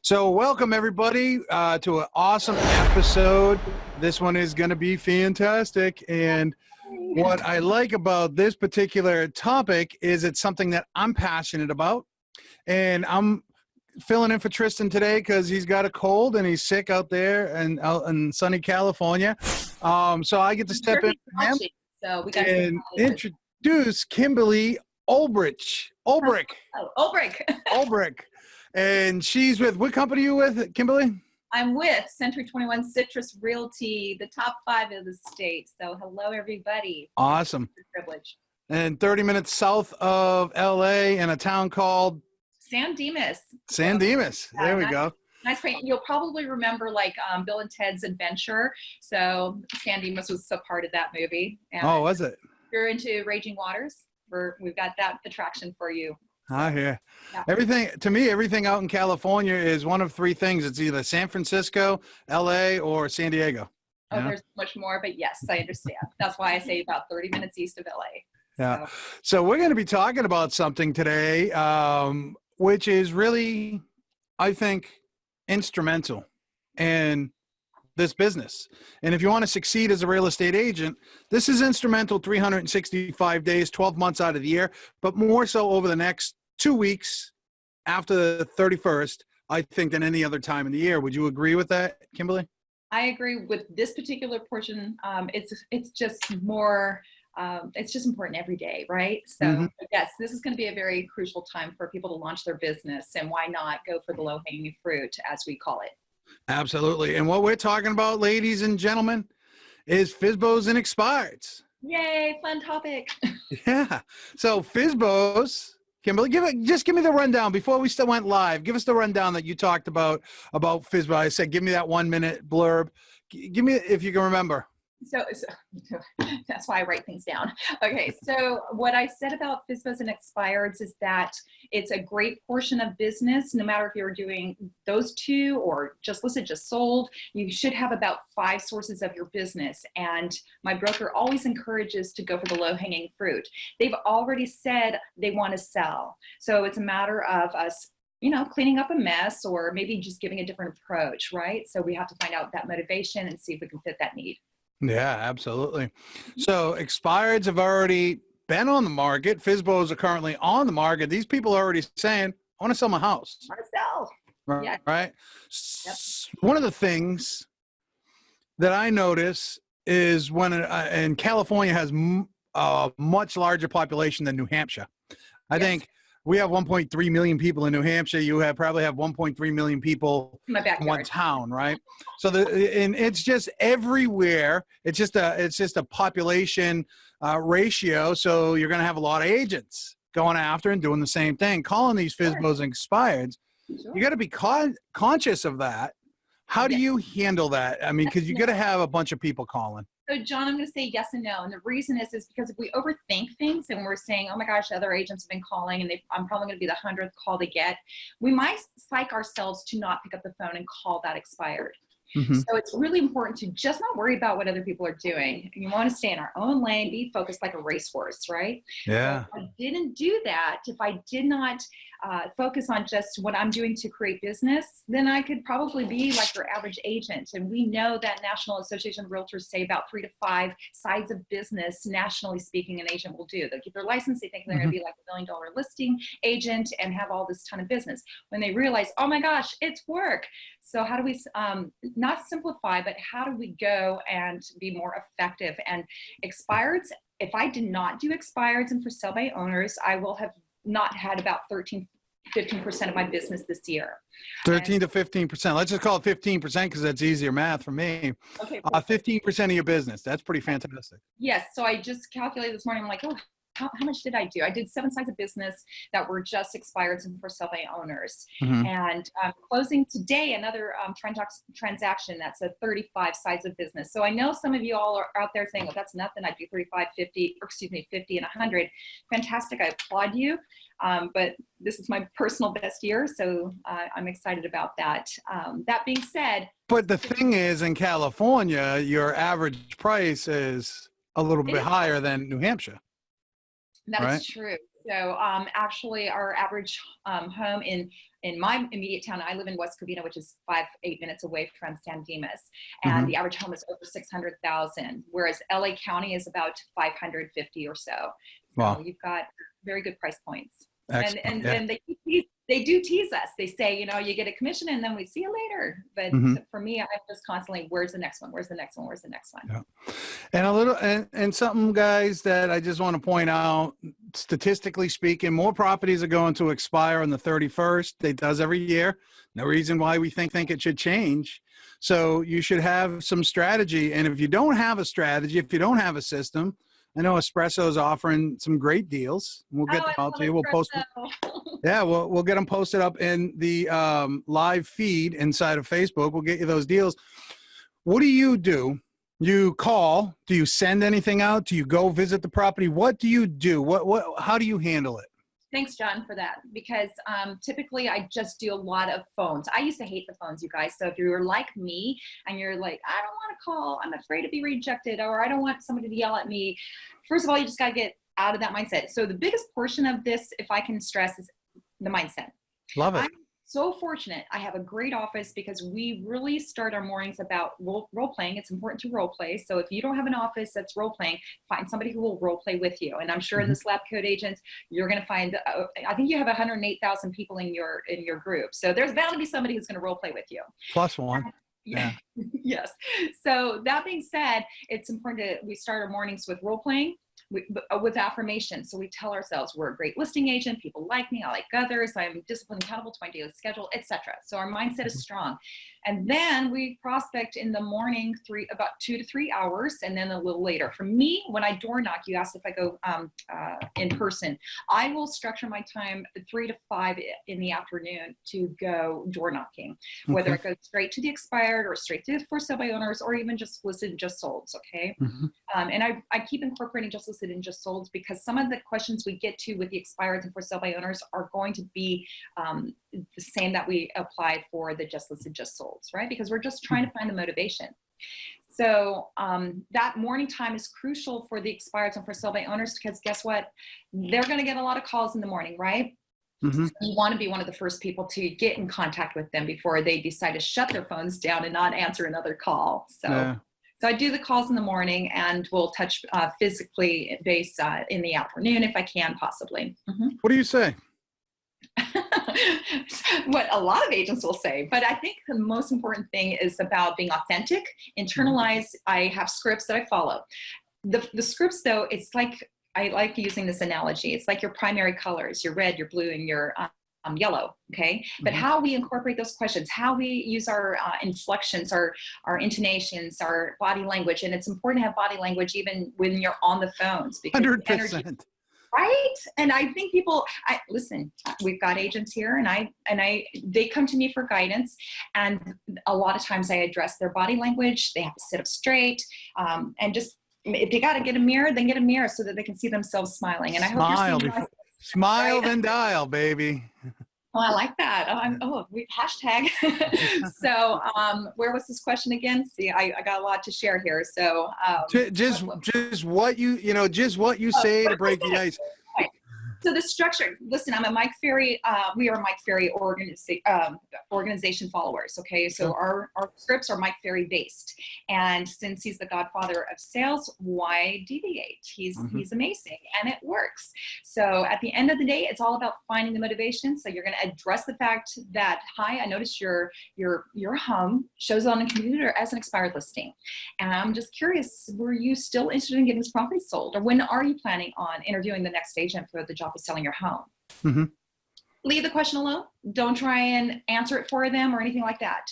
So welcome everybody to an awesome episode. This one is going to be fantastic. And what I like about this particular topic is it's something that I'm passionate about. And I'm filling in for Tristan today because he's got a cold and he's sick out there out in sunny California. So I get to step in for him and introduce Kimberly Olbrich. Olbrich. Oh, Olbrich. Olbrich. And she's with, what company are you with, Kimberly? I'm with Century 21 Citrus Realty, the top 5 of the state. So hello, everybody. Awesome. It's a privilege. And 30 minutes south of LA in a town called? San Dimas. San Dimas. There we go. Nice point. You'll probably remember like Bill and Ted's Adventure. So San Dimas was a part of that movie. And oh, was it? if you're into Raging Waters, we've got that attraction for you. I hear. Yeah. Everything, to me, everything out in California is one of 3 things. It's either San Francisco, LA, or San Diego. Oh, there's much more, but yes, I understand. That's why I say about 30 minutes east of LA. Yeah. So we're going to be talking about something today, which is really, I think, instrumental in this business. And if you want to succeed as a real estate agent, this is instrumental 365 days, 12 months out of the year, but more so over the next 2 weeks after the 31st, I think, than any other time in the year. Would you agree with that, Kimberly? I agree with this particular portion. It's just more, it's just important every day, right? So yes, this is going to be a very crucial time for people to launch their business, and why not go for the low-hanging fruit, as we call it. Absolutely. And what we're talking about, ladies and gentlemen, is FSBOs and Expireds. Yay, fun topic. Yeah. So FSBOs, Kimberly, just give me the rundown before we still went live. Give us the rundown that you talked about FSBO. I said, give me that 1-minute blurb. Give me, if you can remember. So that's why I write things down. Okay, so what I said about FSBOs and Expireds is that it's a great portion of business. No matter if you're doing those 2 or just listed, just sold, you should have about 5 sources of your business. And my broker always encourages to go for the low-hanging fruit. They've already said they want to sell. So it's a matter of us, cleaning up a mess, or maybe just giving a different approach, right? So we have to find out that motivation and see if we can fit that need. Yeah, absolutely. So Expireds have already been on the market. FSBOs are currently on the market. These people are already saying, I want to sell my house. I want to sell. Right. Yeah. Right. Yep. One of the things that I notice is when and California has a much larger population than New Hampshire. I think we have 1.3 million people in New Hampshire. You probably have 1.3 million people in one town, right? So and it's just everywhere. It's just a population ratio. So you're going to have a lot of agents going after and doing the same thing, calling these FSBOs and Expireds. You got to be conscious of that. How do you handle that? I mean, because you got to have a bunch of people calling. So John, I'm going to say yes and no. And the reason is because if we overthink things and we're saying, oh my gosh, other agents have been calling and I'm probably going to be the 100th call they get, we might psych ourselves to not pick up the phone and call that expired. So it's really important to just not worry about what other people are doing. You want to stay in our own lane, be focused like a racehorse, right? Yeah. So if I didn't do that, if I did not focus on just what I'm doing to create business, then I could probably be like your average agent. And we know that National Association of Realtors say about 3 to 5 sides of business, nationally speaking, an agent will do. They'll get their license, they think they're going to be like $1 million listing agent and have all this ton of business. When they realize, oh my gosh, it's work. So how do we not simplify, but how do we go and be more effective? And Expireds, if I did not do Expireds and for sale by owners, I will have not had about 15% of my business this year. 13 to 15%. Let's just call it 15% because that's easier math for me. Okay. 15% of your business. That's pretty fantastic. Yes. So I just calculated this morning. I'm like, oh, how much did I do? I did 7 sides of business that were just Expireds and for sale by owners. And closing today another transaction that's a 35 sides of business. So I know some of you all are out there saying, well, that's nothing. I do 35, 50, or excuse me, 50 and 100. Fantastic. I applaud you. But this is my personal best year. So I'm excited about that. That being said. But the thing is, in California, your average price is a little bit higher than New Hampshire. That is true. So actually our average home in my immediate town, I live in West Covina, which is 8 minutes away from San Dimas. And the average home is over 600,000, whereas LA County is about 550 or so. So Wow. you've got very good price points. Excellent. And Yeah. they do tease us. They say, you know, you get a commission and then we see you later. But for me, I'm just constantly, where's the next one? Where's the next one? Where's the next one? Yeah. And a little, and something, guys, that I just want to point out, statistically speaking, more properties are going to expire on the 31st. It does every year. No reason why we think it should change. So you should have some strategy. And if you don't have a strategy, if you don't have a system, I know Espresso is offering some great deals. We'll get them out to you. We'll post them. Yeah, we'll get them posted up in the live feed inside of Facebook. We'll get you those deals. What do? You call? Do you send anything out? Do you go visit the property? What do you do? How do you handle it? Thanks, John, for that. Because typically I just do a lot of phones. I used to hate the phones, you guys. So if you're like me and you're like, I don't want to call, I'm afraid to be rejected, or I don't want somebody to yell at me. First of all, you just got to get out of that mindset. So the biggest portion of this, if I can stress, is the mindset. Love it. I'm so fortunate. I have a great office because we really start our mornings about role playing. It's important to role play. So if you don't have an office that's role playing, find somebody who will role play with you. And I'm sure in the Slab Code agents, you're going to find, I think you have 108,000 people in your group. So there's bound to be somebody who's going to role play with you. Plus one. Yeah. Yes. So that being said, it's important we start our mornings with role playing. With affirmation. So we tell ourselves we're a great listing agent. People like me. I like others. I'm disciplined, accountable to my daily schedule, etc. So our mindset is strong. And then we prospect in the morning about 2 to 3 hours, and then a little later. For me, when I door knock, you asked if I go in person. I will structure my time 3 to 5 in the afternoon to go door knocking, whether it goes straight to the expired or straight to the for sale by owners, or even just listed and just sold. Okay. And I keep incorporating just listed and just sold because some of the questions we get to with the expireds and for sale by owners are going to be the same that we apply for the just listed, just sold, right? Because we're just trying to find the motivation. So that morning time is crucial for the expireds and for sale by owners because guess what? They're going to get a lot of calls in the morning, right? So you want to be one of the first people to get in contact with them before they decide to shut their phones down and not answer another call. So. So I do the calls in the morning, and we'll touch physically base in the afternoon if I can, possibly. What do you say? What a lot of agents will say, but I think the most important thing is about being authentic, internalize. I have scripts that I follow. The scripts, though, it's like, I like using this analogy. It's like your primary colors, your red, your blue, and your yellow. Okay. But how we incorporate those questions, how we use our inflections, our intonations, our body language. And it's important to have body language even when you're on the phones because 100%. energy, right? And I think people, listen, we've got agents here and they come to me for guidance. And a lot of times I address their body language. They have to sit up straight and just, if you got to get a mirror, then get a mirror so that they can see themselves smiling. And I hope you're seeing smile then dial, baby. Oh, I like that. We hashtag. So where was this question again? See, I got a lot to share here. So just what you say to break the ice. Right. So the structure, listen, I'm a Mike Ferry, we are Mike Ferry organization followers, okay? So our scripts are Mike Ferry based. And since he's the godfather of sales, why deviate? He's amazing and it works. So at the end of the day, it's all about finding the motivation. So you're gonna address the fact that, hi, I noticed your home shows on the computer as an expired listing. And I'm just curious, were you still interested in getting this property sold? Or when are you planning on interviewing the next agent for the job of selling your home? Leave the question alone. Don't try and answer it for them or anything like that.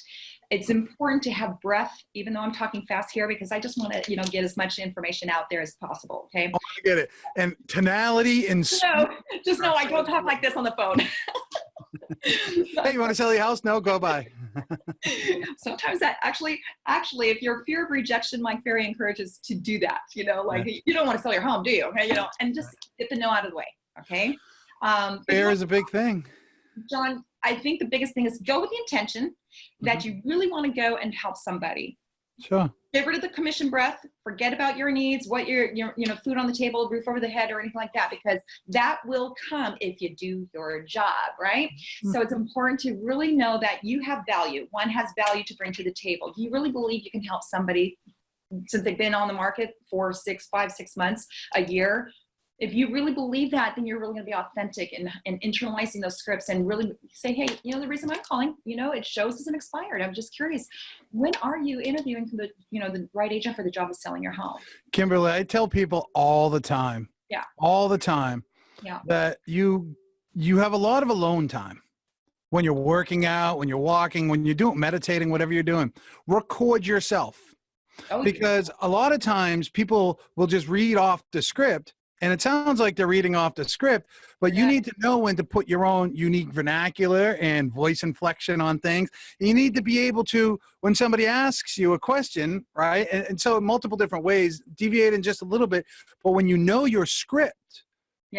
It's important to have breath, even though I'm talking fast here, because I just want to, get as much information out there as possible. Okay. Oh, I get it. And tonality and just know I don't talk like this on the phone. Hey, you want to sell your house? No, go by. Sometimes that actually, if your fear of rejection, Mike Ferry encourages to do that. You don't want to sell your home, do you? Okay, and just get the no out of the way. Okay. Fear is a big thing. John, I think the biggest thing is go with the intention that you really want to go and help somebody. Sure. Get rid of the commission breath, forget about your needs, what your food on the table, roof over the head, or anything like that, because that will come if you do your job, right? So it's important to really know that you have value. One has value to bring to the table. Do you really believe you can help somebody since they've been on the market for 5, 6 months, a year? If you really believe that, then you're really going to be authentic and internalizing those scripts and really say, hey, the reason I'm calling, it shows as an expired. I'm just curious, when are you interviewing for the right agent for the job of selling your home? Kimberly, I tell people all the time, that you have a lot of alone time when you're working out, when you're walking, when you're doing meditating, whatever you're doing. Record yourself, because a lot of times people will just read off the script. And it sounds like they're reading off the script, but you need to know when to put your own unique vernacular and voice inflection on things. You need to be able to, when somebody asks you a question, right? And so in multiple different ways, deviate in just a little bit. But when you know your script,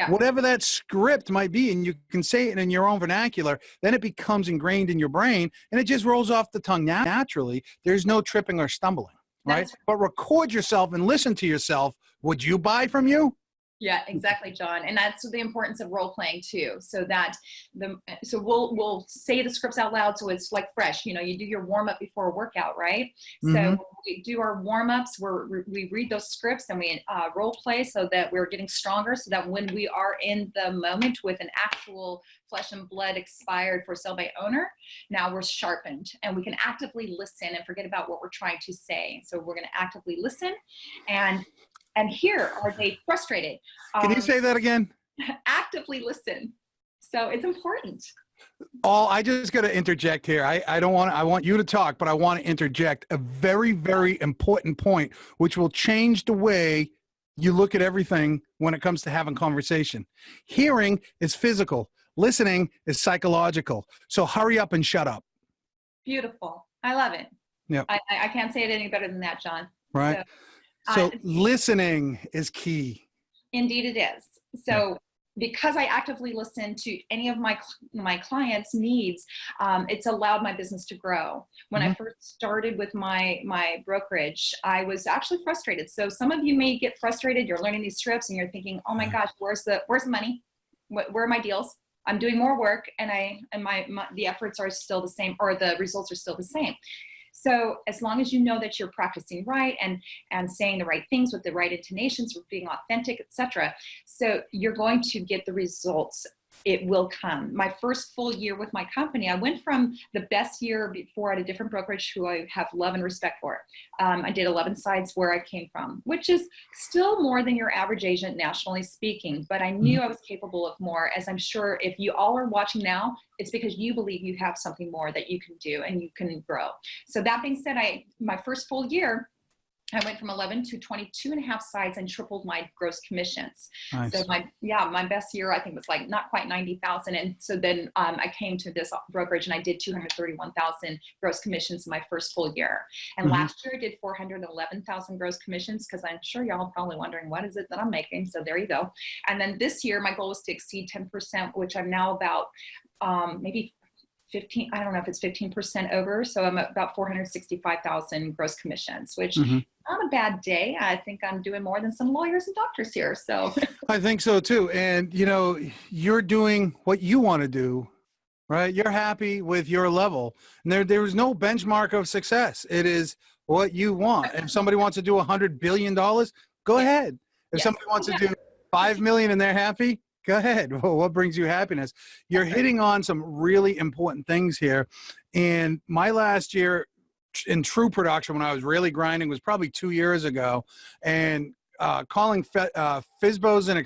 whatever that script might be, and you can say it in your own vernacular, then it becomes ingrained in your brain and it just rolls off the tongue naturally. There's no tripping or stumbling, right? But record yourself and listen to yourself. Would you buy from you? Yeah, exactly, John. And that's the importance of role playing too. So that we'll say the scripts out loud. So it's like fresh, you do your warm up before a workout, right? So we do our warm ups, we read those scripts and we role play so that we're getting stronger, so that when we are in the moment with an actual flesh and blood expired for sale by owner, now we're sharpened and we can actively listen and forget about what we're trying to say. So we're going to actively listen and here, are they frustrated? Can you say that again? Actively listen. So it's important. I just got to interject here. I want you to talk, but I want to interject a very, very important point, which will change the way you look at everything when it comes to having conversation. Hearing is physical. Listening is psychological. So hurry up and shut up. Beautiful. I love it. Yeah. I can't say it any better than that, John. Right. So listening is key. Indeed it is. So because I actively listen to any of my clients' needs, it's allowed my business to grow. When I first started with my brokerage, I was actually frustrated. So some of you may get frustrated. You're learning these scripts and you're thinking, oh my gosh, where's the money? Where are my deals? I'm doing more work and the efforts are still the same, or the results are still the same. So as long as you know that you're practicing right and saying the right things with the right intonations, being authentic, etc., so you're going to get the results. It will come. My first full year with my company, I went from the best year before at a different brokerage who I have love and respect for. I did 11 sites where I came from, which is still more than your average agent nationally speaking, but I knew I was capable of more, as I'm sure if you all are watching now, it's because you believe you have something more that you can do and you can grow. So that being said, my first full year, I went from 11 to 22 and a half sites and tripled my gross commissions. Nice. So my best year, I think, was like not quite 90,000. And so then I came to this brokerage and I did 231,000 gross commissions in my first full year. And last year I did 411,000 gross commissions, because I'm sure y'all are probably wondering, what is it that I'm making? So there you go. And then this year, my goal was to exceed 10%, which I'm now about maybe 15, I don't know if it's 15% over. So I'm at about 465,000 gross commissions, which not a bad day. I think I'm doing more than some lawyers and doctors here. So I think so too. And you're doing what you want to do, right? You're happy with your level. And there's no benchmark of success. It is what you want. If somebody wants to do $100 billion, go ahead. If somebody wants to do 5 million and they're happy, go ahead. Well, what brings you happiness? You're hitting on some really important things here. And my last year in true production, when I was really grinding, was probably 2 years ago. And calling FSBOs and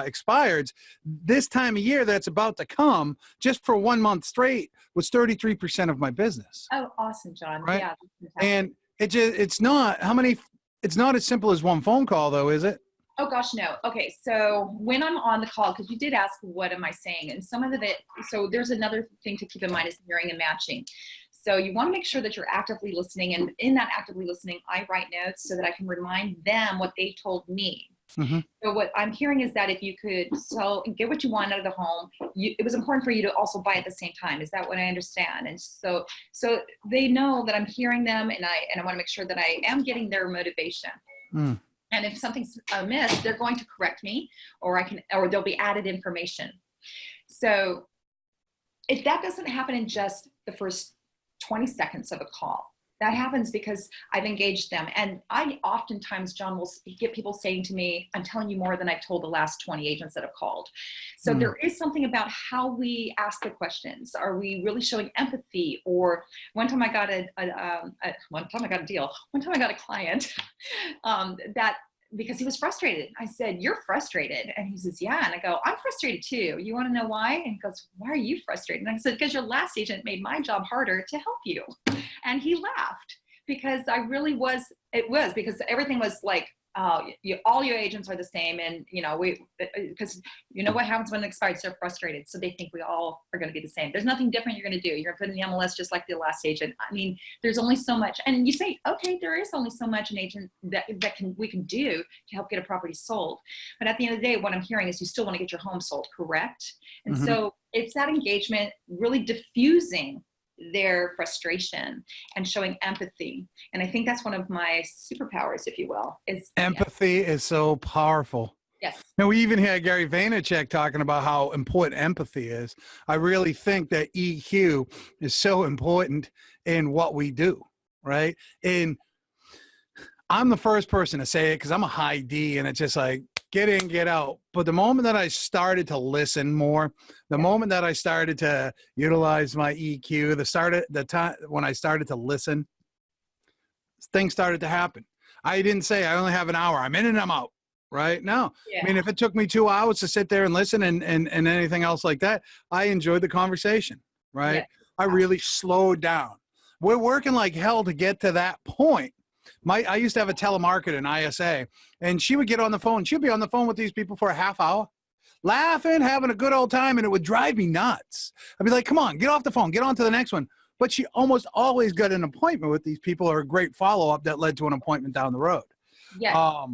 expireds this time of year that's about to come, just for 1 month straight, was 33% of my business. Oh, awesome, John. Right? Yeah. And it's not as simple as one phone call, though, is it? Oh gosh, no. Okay, so when I'm on the call, because you did ask, what am I saying? And some of it, so there's another thing to keep in mind is hearing and matching. So you want to make sure that you're actively listening, and in that actively listening, I write notes so that I can remind them what they told me. Mm-hmm. So what I'm hearing is that if you could sell and get what you want out of the home, it was important for you to also buy at the same time. Is that what I understand? And so they know that I'm hearing them, and I want to make sure that I am getting their motivation. Mm. And if something's amiss, they're going to correct me, or there'll be added information. So if that doesn't happen in just the first 20 seconds of a call, that happens because I've engaged them. And I oftentimes, John, will get people saying to me, I'm telling you more than I've told the last 20 agents that have called. So there is something about how we ask the questions. Are we really showing empathy? Or one time I got a deal. One time I got a client that, because he was frustrated. I said, you're frustrated. And he says, yeah. And I go, I'm frustrated too. You want to know why? And he goes, why are you frustrated? And I said, because your last agent made my job harder to help you. And he laughed because because everything was like, all your agents are the same. And, because what happens when expireds are frustrated. So they think we all are going to be the same. There's nothing different you're going to do. You're going to put in the MLS just like the last agent. I mean, there's only so much. And you say, okay, there is only so much an agent we can do to help get a property sold. But at the end of the day, what I'm hearing is you still want to get your home sold, correct? And so it's that engagement, really diffusing their frustration and showing empathy. And I think that's one of my superpowers, if you will, is empathy is so powerful. Yes. And we even had Gary Vaynerchuk talking about how important empathy is. I really think that EQ is so important in what we do, right? And I'm the first person to say it because I'm a high D, and it's just like, get in, get out. But the moment that I started to listen more, the moment that I started to utilize my EQ, the time when I started to listen, things started to happen. I didn't say I only have an hour. I'm in and I'm out, right? No. Yeah. I mean, if it took me 2 hours to sit there and listen and anything else like that, I enjoyed the conversation, right? Yeah. I really slowed down. We're working like hell to get to that point. I used to have a telemarketer in ISA, and she would get on the phone. She'd be on the phone with these people for a half hour, laughing, having a good old time, and it would drive me nuts. I'd be like, come on, get off the phone, get on to the next one. But she almost always got an appointment with these people, or a great follow-up that led to an appointment down the road. Yeah.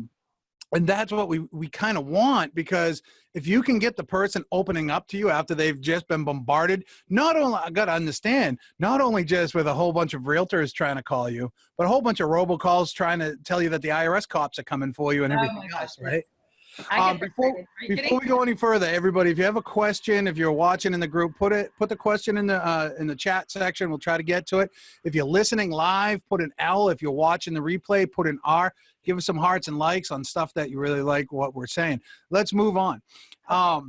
And that's what we kind of want, because if you can get the person opening up to you after they've just been bombarded, I got to understand, not only just with a whole bunch of realtors trying to call you, but a whole bunch of robocalls trying to tell you that the IRS cops are coming for you and everything else, right? Before we go any further, everybody, if you have a question, if you're watching in the group, put the question in the chat section. We'll try to get to it. If you're listening live, put an L. If you're watching the replay, put an R. Give us some hearts and likes on stuff that you really like what we're saying. Let's move on. How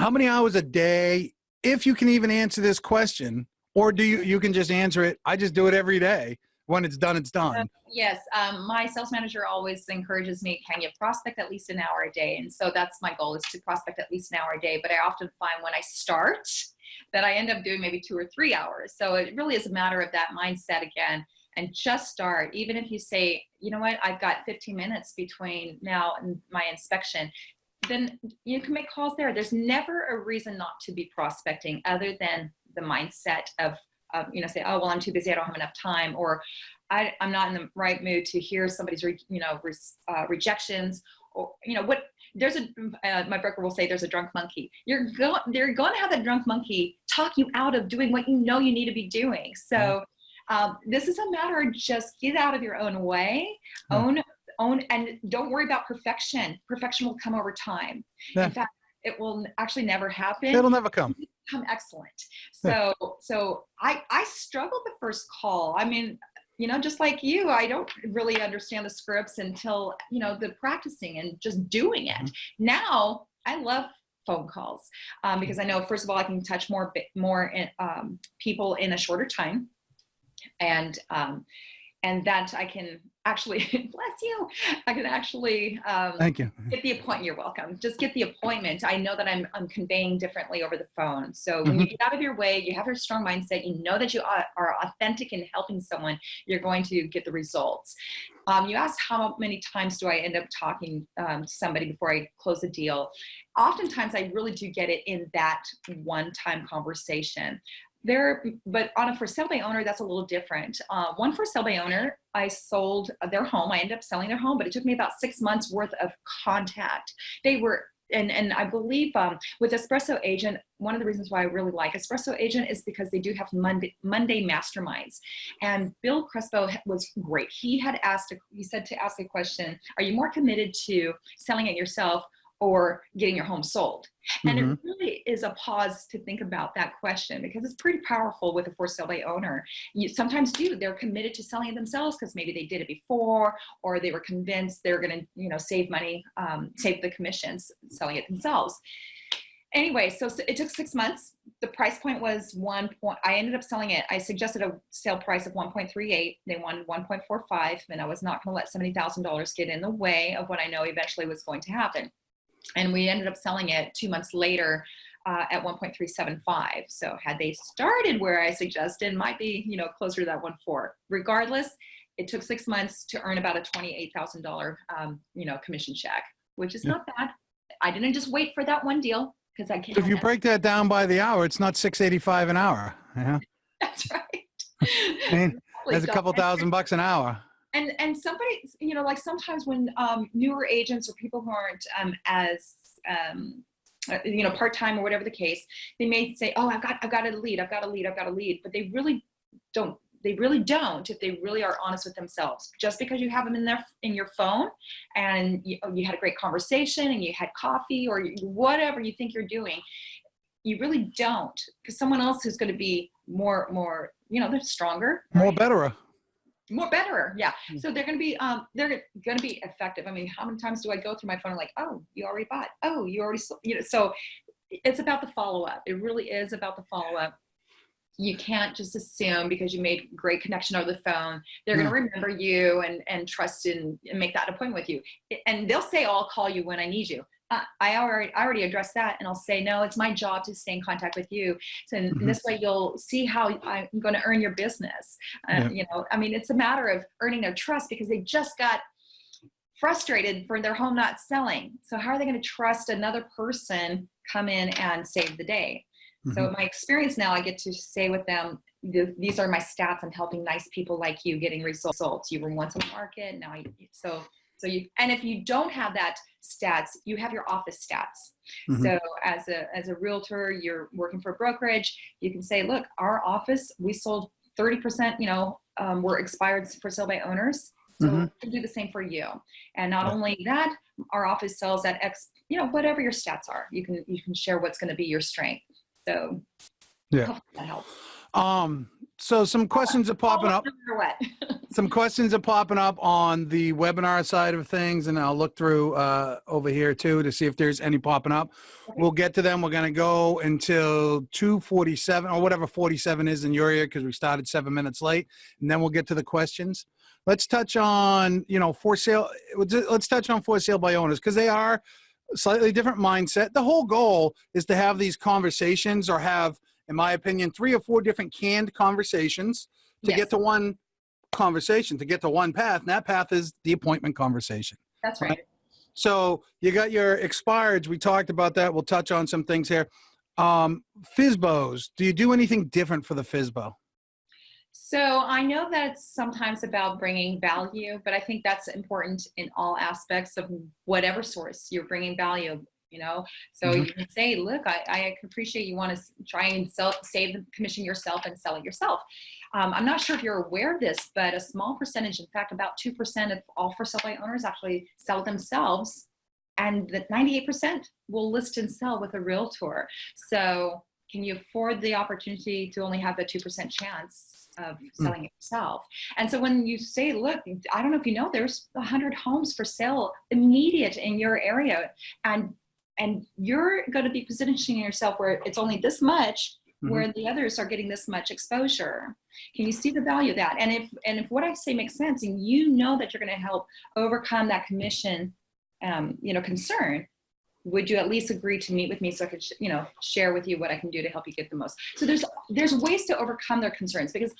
many hours a day, if you can even answer this question, or do you can just answer it? I just do it every day. When it's done, it's done. Yes. My sales manager always encourages me, can you prospect at least an hour a day? And so that's my goal, is to prospect at least an hour a day. But I often find when I start that I end up doing maybe 2 or 3 hours. So it really is a matter of that mindset again, and just start. Even if you say, you know what, I've got 15 minutes between now and my inspection, then you can make calls there. There's never a reason not to be prospecting other than the mindset of, say, oh, well, I'm too busy, I don't have enough time, or I'm not in the right mood to hear somebody's, rejections, or, my broker will say there's a drunk monkey. They're going to have that drunk monkey talk you out of doing what you know you need to be doing. So this is a matter of just get out of your own way, own, and don't worry about perfection. Perfection will come over time. Yeah. In fact, it will actually never happen. It'll never come. Become excellent. So I struggled the first call. I mean, just like you, I don't really understand the scripts until, the practicing and just doing it. Now I love phone calls because I know, first of all, I can touch more people in a shorter time. And that I can actually, bless you, I can actually thank you. Get the appointment. You're welcome. Just get the appointment. I know that I'm conveying differently over the phone. So when you get out of your way, you have your strong mindset, you know that you are authentic in helping someone, you're going to get the results. You asked how many times do I end up talking to somebody before I close a deal. Oftentimes I really do get it in that one-time conversation. But on a for sale by owner, that's a little different. One for sale by owner, I sold their home. I ended up selling their home, but it took me about 6 months worth of contact. They were, and I believe with Espresso Agent, one of the reasons why I really like Espresso Agent is because they do have Monday masterminds. And Bill Crespo was great. He said to ask the question, are you more committed to selling it yourself or getting your home sold? And it really is a pause to think about that question, because it's pretty powerful with a for sale by owner. They're committed to selling it themselves because maybe they did it before, or they were convinced they're going to, save money, save the commissions selling it themselves. Anyway, so it took 6 months. The price point was I ended up selling it. I suggested a sale price of 1.38. They wanted 1.45, and I was not going to let $70,000 get in the way of what I know eventually was going to happen. And we ended up selling it 2 months later at 1.375. So had they started where I suggested, might be, closer to that 1.4. Regardless, it took 6 months to earn about a $28,000, commission check, which is not bad. I didn't just wait for that one deal because I can't. If you break that down by the hour, it's not $6.85 an hour. Yeah. That's right. I mean, that's a couple $1,000 an hour. And somebody, like sometimes when newer agents or people who aren't as part-time or whatever the case, they may say, oh, I've got a lead, but they really don't. They really don't if they really are honest with themselves. Just because you have them in your phone and you had a great conversation and you had coffee or whatever you think you're doing, you really don't, because someone else who's going to be more, they're stronger, more betterer. More better, yeah. So they're going to be effective. I mean, how many times do I go through my phone and like, oh, you already bought, oh, you already sold, So it's about the follow-up. It really is about the follow-up. You can't just assume because you made great connection over the phone, they're going to remember you and trust and make that appointment with you. And they'll say, oh, I'll call you when I need you. I already addressed that, and I'll say, no, it's my job to stay in contact with you. So in this way, you'll see how I'm going to earn your business. It's a matter of earning their trust because they just got frustrated for their home not selling. So how are they going to trust another person come in and save the day? So my experience now, I get to say with them, these are my stats. I'm helping nice people like you getting results. You were once on the market. Now and if you don't have that stats, you have your office stats. So as a realtor, you're working for a brokerage, you can say, look, our office, we sold 30%, we're expired for sale by owners. So we can do the same for you. And not only that, our office sells at X, whatever your stats are, you can share what's going to be your strength. So hopefully that helps. So some questions are popping up. Some questions are popping up on the webinar side of things, and I'll look through over here too to see if there's any popping up. Okay. We'll get to them. We're going to go until 2:47 or whatever 47 is in your area because we started 7 minutes late, and then we'll get to the questions. Let's touch on, for sale. Let's touch on for sale by owners because they are a slightly different mindset. The whole goal is to have these conversations or have, in my opinion, 3 or 4 different canned conversations to get to one conversation, to get to one path. And that path is the appointment conversation. That's right. So you got your expireds. We talked about that. We'll touch on some things here. FSBOs. Do you do anything different for the FSBO? So I know that it's sometimes about bringing value, but I think that's important in all aspects of whatever source you're bringing value. So you can say, look, I appreciate you want to try and save the commission yourself and sell it yourself. I'm not sure if you're aware of this, but a small percentage, in fact, about 2% of all for sale by owners actually sell themselves, and the 98% will list and sell with a realtor. So can you afford the opportunity to only have a 2% chance of selling it yourself? And so when you say, look, I don't know if you know, there's 100 homes for sale immediate in your area, and you're going to be positioning yourself where it's only this much, where the others are getting this much exposure. Can you see the value of that? And if what I say makes sense, and that you're going to help overcome that commission, concern, would you at least agree to meet with me so I could, share with you what I can do to help you get the most? So there's ways to overcome their concerns, because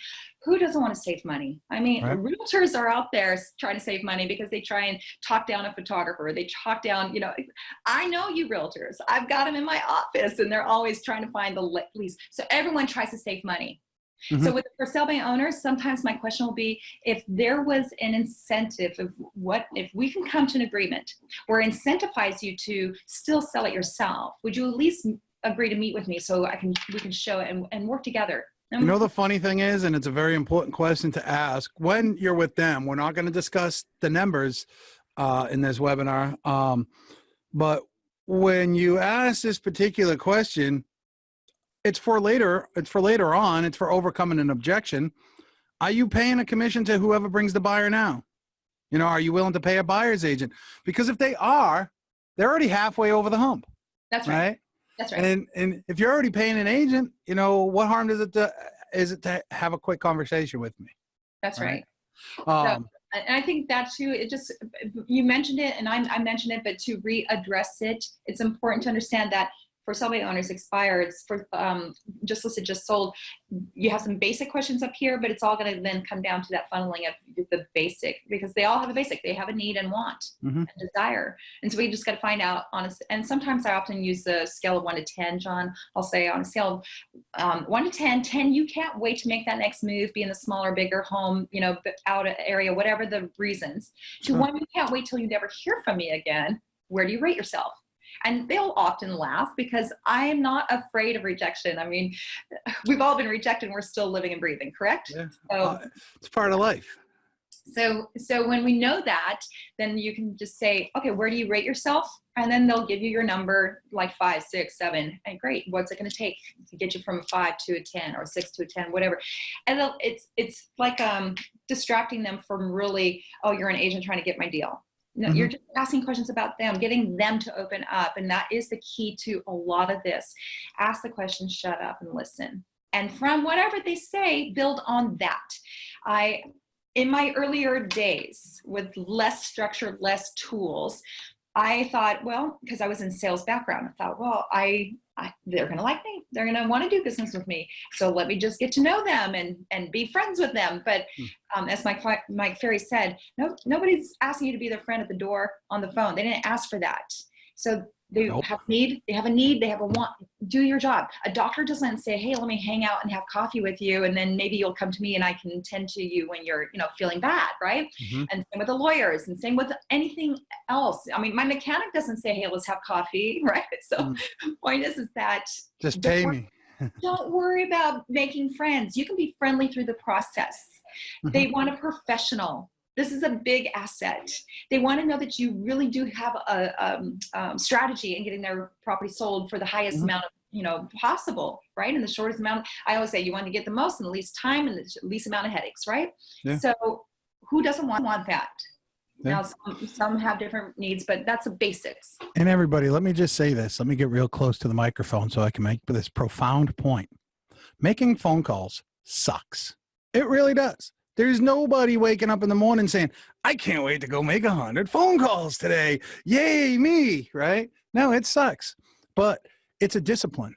who doesn't want to save money? I mean, right. Realtors are out there trying to save money because they try and talk down a photographer. They talk down, I know you realtors. I've got them in my office, and they're always trying to find the least. So everyone tries to save money. Mm-hmm. So with for sale by owners, sometimes my question will be, if there was an incentive of if we can come to an agreement where incentivize you to still sell it yourself, would you at least agree to meet with me so we can show it and work together? And the funny thing is, and it's a very important question to ask when you're with them, we're not going to discuss the numbers in this webinar. But when you ask this particular question, it's for later on. It's for overcoming an objection. Are you paying a commission to whoever brings the buyer now? Are you willing to pay a buyer's agent? Because if they are, they're already halfway over the hump. That's right. That's right. And if you're already paying an agent, what harm is it to have a quick conversation with me? That's right. And I think that too, you mentioned it and I mentioned it, but to readdress it, it's important to understand that for sale by owners, expireds, for just listed, just sold, you have some basic questions up here, but it's all going to then come down to that funneling of the basic, because they all have a basic. They have a need and want and desire. And so we just got to find out honest. And sometimes I often use the scale of 1 to 10, John. I'll say on a scale of 1 to 10, 10, you can't wait to make that next move, be in a smaller, bigger home, out area, whatever the reasons. To 1, you can't wait till you never hear from me again. Where do you rate yourself? And they'll often laugh because I am not afraid of rejection. I mean, we've all been rejected and we're still living and breathing, correct? Yeah. So it's part of life. So when we know that, then you can just say, okay, where do you rate yourself? And then they'll give you your number, like 5, 6, 7. And great, what's it going to take to get you from a 5 to a 10 or 6 to a 10, whatever? And it's like distracting them from really, oh, you're an agent trying to get my deal. No, you're just asking questions about them, getting them to open up. And that is the key to a lot of this. Ask the questions, shut up and listen. And from whatever they say, build on that. In my earlier days with less structure, less tools, I thought, well, because I was in sales background, I thought, well, they're going to like me. They're going to want to do business with me. So let me just get to know them and be friends with them. But as Mike Ferry said, nobody's asking you to be their friend at the door on the phone. They didn't ask for that. So they have a need, they have a want, do your job. A doctor doesn't say, hey, let me hang out and have coffee with you. And then maybe you'll come to me and I can tend to you when you're, feeling bad. Right. And same with the lawyers and same with anything else. I mean, my mechanic doesn't say, hey, let's have coffee. Right. So point is that just pay me. Don't worry about making friends. You can be friendly through the process. They want a professional. This is a big asset. They want to know that you really do have a strategy in getting their property sold for the highest amount of, possible, right? And the shortest amount. I always say you want to get the most in the least time and the least amount of headaches, right? Yeah. So who doesn't want that? Yeah. Now, some have different needs, but that's the basics. And everybody, let me just say this. Let me get real close to the microphone so I can make this profound point. Making phone calls sucks. It really does. There's nobody waking up in the morning saying, I can't wait to go make 100 phone calls today. Yay, me, right? No, it sucks. But it's a discipline.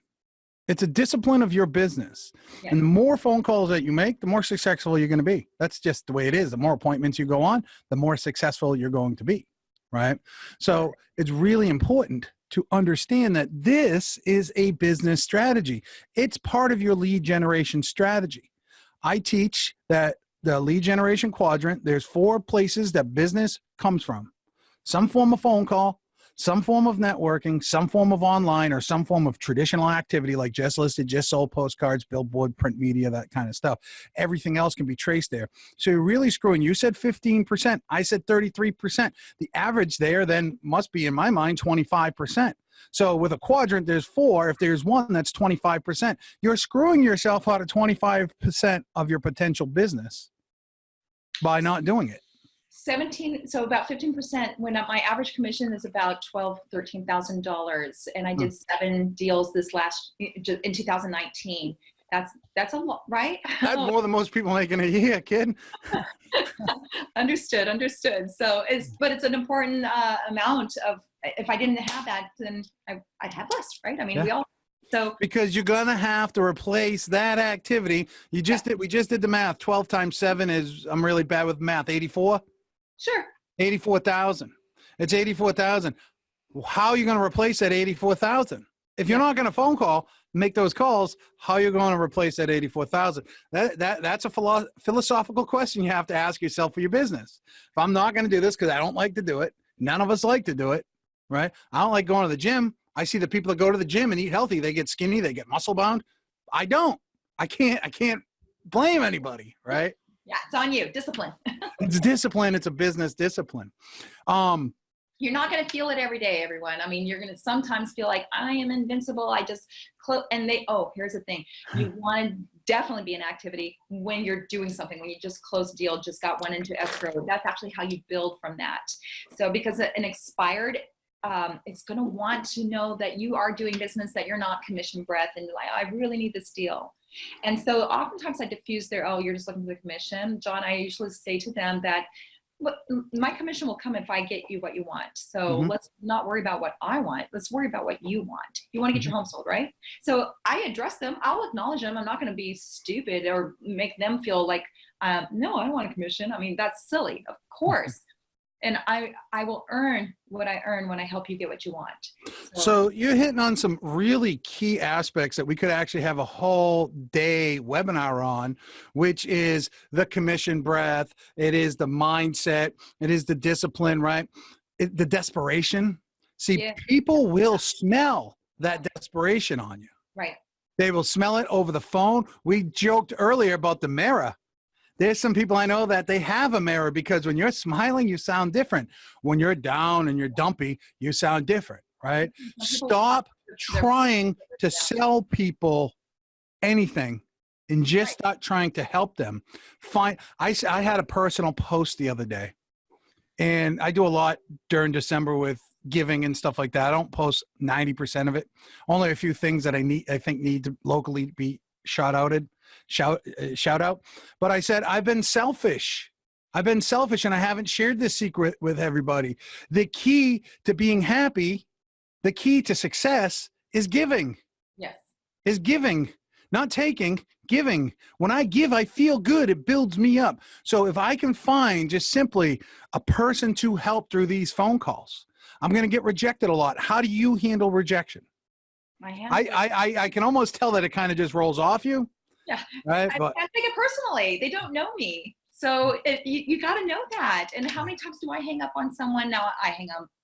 It's a discipline of your business. Yeah. And the more phone calls that you make, the more successful you're going to be. That's just the way it is. The more appointments you go on, the more successful you're going to be, right? So it's really important to understand that this is a business strategy. It's part of your lead generation strategy. I teach that the lead generation quadrant, there's 4 places that business comes from. Some form of phone call, some form of networking, some form of online, or some form of traditional activity like just listed, just sold, postcards, billboard, print media, that kind of stuff. Everything else can be traced there. So you're really screwing. You said 15%. I said 33%. The average there then must be, in my mind, 25%. So with a quadrant, there's 4. If there's 1, that's 25%. You're screwing yourself out of 25% of your potential business by not doing it. So about 15%, when my average commission is about $13,000, and I did 7 deals in 2019. That's a lot, right? That's more than most people make in a year, kid. Understood. So but it's an important amount of if I didn't have that, then I'd have less, right? I mean, Yeah. we all, so. Because you're going to have to replace that activity. We just did the math. 12 times 7 is, I'm really bad with math, 84? Sure. 84,000. It's 84,000. How are you going to replace that 84,000? If you're not going to phone call, make those calls, how are you going to replace that 84,000? That's a philosophical question you have to ask yourself for your business. If I'm not going to do this because I don't like to do it, none of us like to do it, right? I don't like going to the gym. I see the people that go to the gym and eat healthy. They get skinny. They get muscle bound. I don't. I can't blame anybody, right? Yeah, it's on you. Discipline. It's discipline. It's a business discipline. You're not going to feel it every day, everyone. I mean, you're going to sometimes feel like I am invincible. I just close. And here's the thing. You want to definitely be in activity when you're doing something, when you just closed a deal, just got one into escrow. That's actually how you build from that. So because an expired, it's going to want to know that you are doing business, that you're not commission breath, and like, I really need this deal. And so oftentimes I diffuse their, you're just looking for the commission. John, I usually say to them that, look, my commission will come if I get you what you want. So let's not worry about what I want. Let's worry about what you want. You want to get your home sold, right? So I address them. I'll acknowledge them. I'm not going to be stupid or make them feel like, no, I don't want a commission. I mean, that's silly, of course. And I will earn what I earn when I help you get what you want. So you're hitting on some really key aspects that we could actually have a whole day webinar on, which is the commission breath. It is the mindset. It is the discipline, right? The desperation. See, people will smell that desperation on you. Right. They will smell it over the phone. We joked earlier about the mirror. There's some people I know that they have a mirror because when you're smiling, you sound different. When you're down and you're dumpy, you sound different, right? Stop trying to sell people anything and just start trying to help them. I had a personal post the other day, and I do a lot during December with giving and stuff like that. I don't post 90% of it. Only a few things that I think need to locally be shout out. But I said, I've been selfish and I haven't shared this secret with everybody. The key to being happy, the key to success is giving. Yes. Is giving, not taking, giving. When I give, I feel good. It builds me up. So if I can find just simply a person to help through these phone calls, I'm going to get rejected a lot. How do you handle rejection? I can almost tell that it kind of just rolls off you. Yeah. Right. I take it personally. They don't know me. So you got to know that. And how many times do I hang up on someone? Now I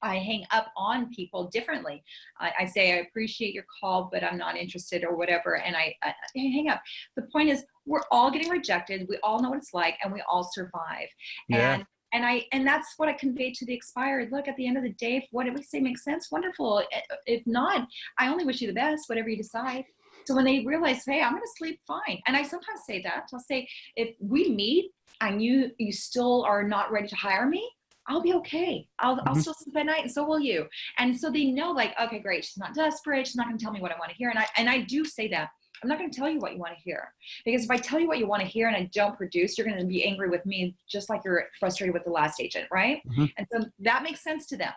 hang up on people differently. I say, I appreciate your call, but I'm not interested or whatever. And I hang up. The point is we're all getting rejected. We all know what it's like and we all survive. Yeah. And that's what I conveyed to the expired. Look, at the end of the day, if what we say makes sense, wonderful. If not, I only wish you the best, whatever you decide. So when they realize, hey, I'm going to sleep fine. And I sometimes say that. I'll say, if we meet and you still are not ready to hire me, I'll be okay. I'll still sleep at night, and so will you. And so they know, like, okay, great. She's not desperate. She's not going to tell me what I want to hear. And I do say that. I'm not going to tell you what you want to hear, because if I tell you what you want to hear and I don't produce, you're going to be angry with me, just like you're frustrated with the last agent, right? And so that makes sense to them.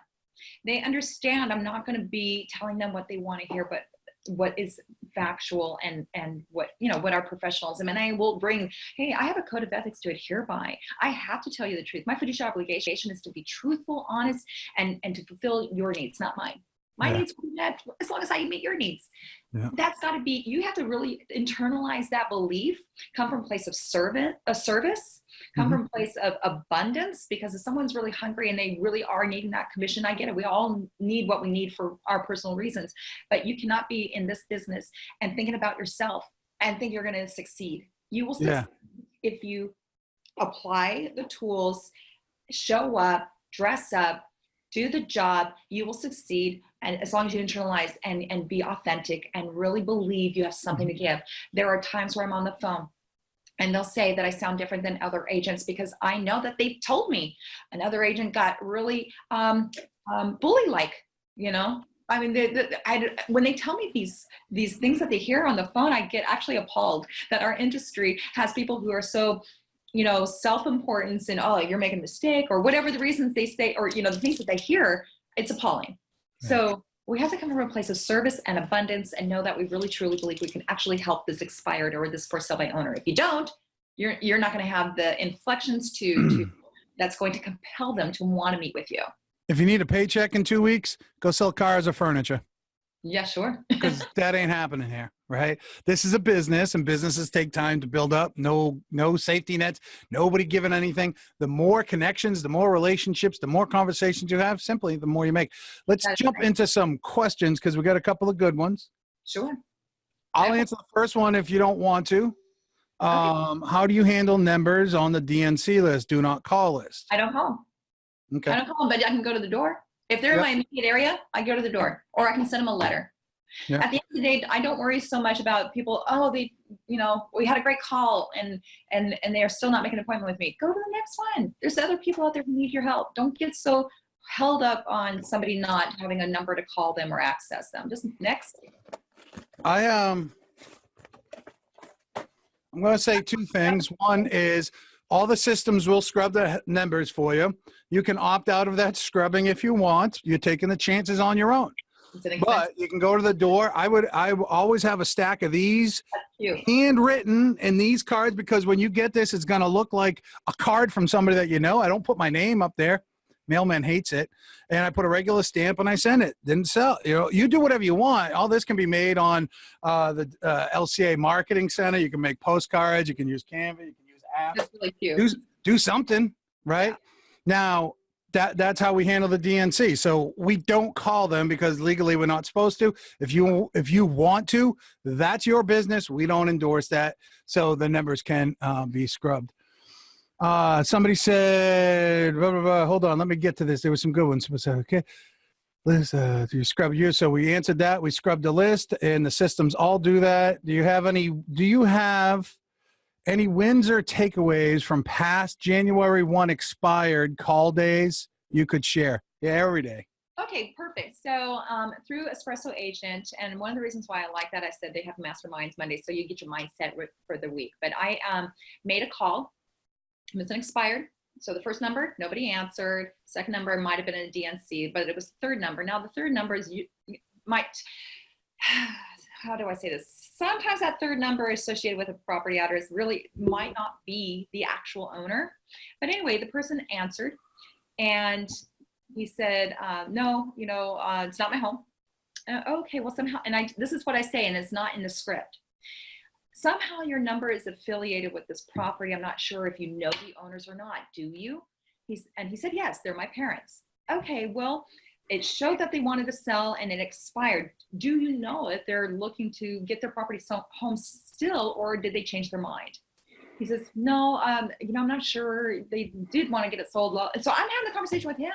They understand I'm not going to be telling them what they want to hear, but what is factual and what our professionalism. And I will bring, hey, I have a code of ethics to adhere by. I have to tell you the truth. My fiduciary obligation is to be truthful, honest, and to fulfill your needs, not mine. My needs will be met as long as I meet your needs. Yeah. That's got to be, you have to really internalize that belief, come from a place of service, come from a place of abundance, because if someone's really hungry and they really are needing that commission, I get it. We all need what we need for our personal reasons, but you cannot be in this business and thinking about yourself and think you're going to succeed. You will succeed if you apply the tools, show up, dress up, do the job. You will succeed. And as long as you internalize and be authentic and really believe you have something to give. There are times where I'm on the phone and they'll say that I sound different than other agents because I know that they've told me another agent got really bully-like, you know. I mean, when they tell me these things that they hear on the phone, I get actually appalled that our industry has people who are so, you know, self-importance and, oh, you're making a mistake or whatever the reasons they say, or, you know, the things that they hear. It's appalling. So we have to come from a place of service and abundance and know that we really truly believe we can actually help this expired or this for sale by owner. If you don't, you're not going to have the inflections to that's going to compel them to want to meet with you. If you need a paycheck in 2 weeks, go sell cars or furniture. Yeah, sure. Because that ain't happening here, right? This is a business, and businesses take time to build up. No safety nets, nobody giving anything. The more connections, the more relationships, the more conversations you have, simply the more you make. Let's jump into some questions because we got a couple of good ones. Sure. I'll answer the first one if you don't want to. How do you handle numbers on the DNC list, do not call list? I don't call them. Okay. I don't call them, but I can go to the door. If they're in my immediate area, I go to the door, or I can send them a letter. At the end of the day, I don't worry so much about people. Oh, we had a great call, and they are still not making an appointment with me. Go to the next one. There's other people out there who need your help. Don't get so held up on somebody not having a number to call them or access them. Just next. I'm going to say two things. One is all the systems will scrub the numbers for you. You can opt out of that scrubbing if you want. You're taking the chances on your own. But you can go to the door. I always have a stack of these handwritten in these cards, because when you get this, it's going to look like a card from somebody that you know. I don't put my name up there. Mailman hates it. And I put a regular stamp and I send it. Didn't sell. You do whatever you want. All this can be made on the LCA Marketing Center. You can make postcards. You can use Canva. You can use apps. That's really cute. Do something, right? Yeah. Now, that's how we handle the DNC. So we don't call them because legally we're not supposed to. If you want to, that's your business. We don't endorse that. So the numbers can be scrubbed. Somebody said, blah, blah, blah. Hold on, let me get to this. There were some good ones. Okay. Liz, do you scrub you? So we answered that. We scrubbed the list, and the systems all do that. Do you have any wins or takeaways from past January 1 expired call days you could share? Yeah, every day. Okay, perfect. So through Espresso Agent, and one of the reasons why I like that, I said they have masterminds Monday, so you get your mindset for the week. But I made a call. It was an expired. So the first number, nobody answered. Second number might have been a DNC, but it was the third number. Now the third number is, you might, how do I say this? Sometimes that third number associated with a property address really might not be the actual owner. But anyway, the person answered, and he said, no, it's not my home. Okay, well somehow, and this is what I say, and it's not in the script. Somehow your number is affiliated with this property. I'm not sure if you know the owners or not. Do you? He said, yes, they're my parents. Okay, well, it showed that they wanted to sell and it expired. Do you know if they're looking to get their property home still, or did they change their mind? He says, no, I'm not sure. They did want to get it sold. So I'm having a conversation with him.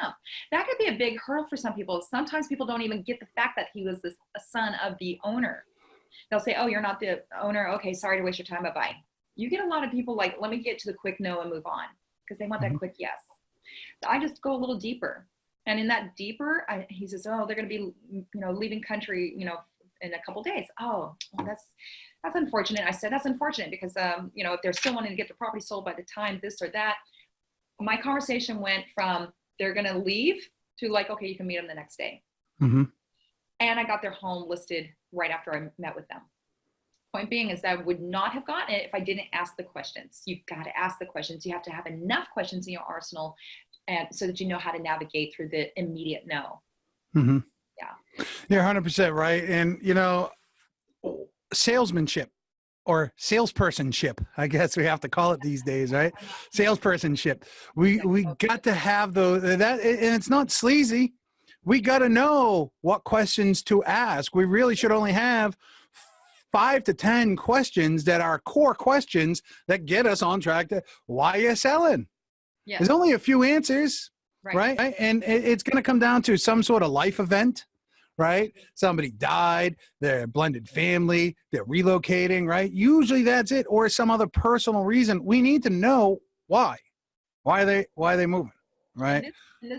That could be a big hurdle for some people. Sometimes people don't even get the fact that he was a son of the owner. They'll say, oh, you're not the owner. Okay, sorry to waste your time. Bye-bye. You get a lot of people like, let me get to the quick no and move on, because they want that quick yes. So I just go a little deeper. And in that deeper, he says, oh, they're going to be, leaving country, in a couple days. Oh, well, that's unfortunate. I said, that's unfortunate because, if they're still wanting to get the property sold by the time this or that. My conversation went from they're going to leave to like, okay, you can meet them the next day. Mm-hmm. And I got their home listed right after I met with them. Point being is that I would not have gotten it if I didn't ask the questions. You've got to ask the questions. You have to have enough questions in your arsenal, and so that you know how to navigate through the immediate no. Mm-hmm. Yeah. You're 100% right. And, salesmanship or salespersonship, I guess we have to call it these days, right? Salespersonship. We got to have and it's not sleazy. We got to know what questions to ask. We really should only have 5 to 10 questions that are core questions that get us on track to why you're selling. Yeah. There's only a few answers, right? And it's going to come down to some sort of life event, right? Somebody died, they're a blended family, they're relocating, right? Usually that's it, or some other personal reason. We need to know why. Why are they moving, right?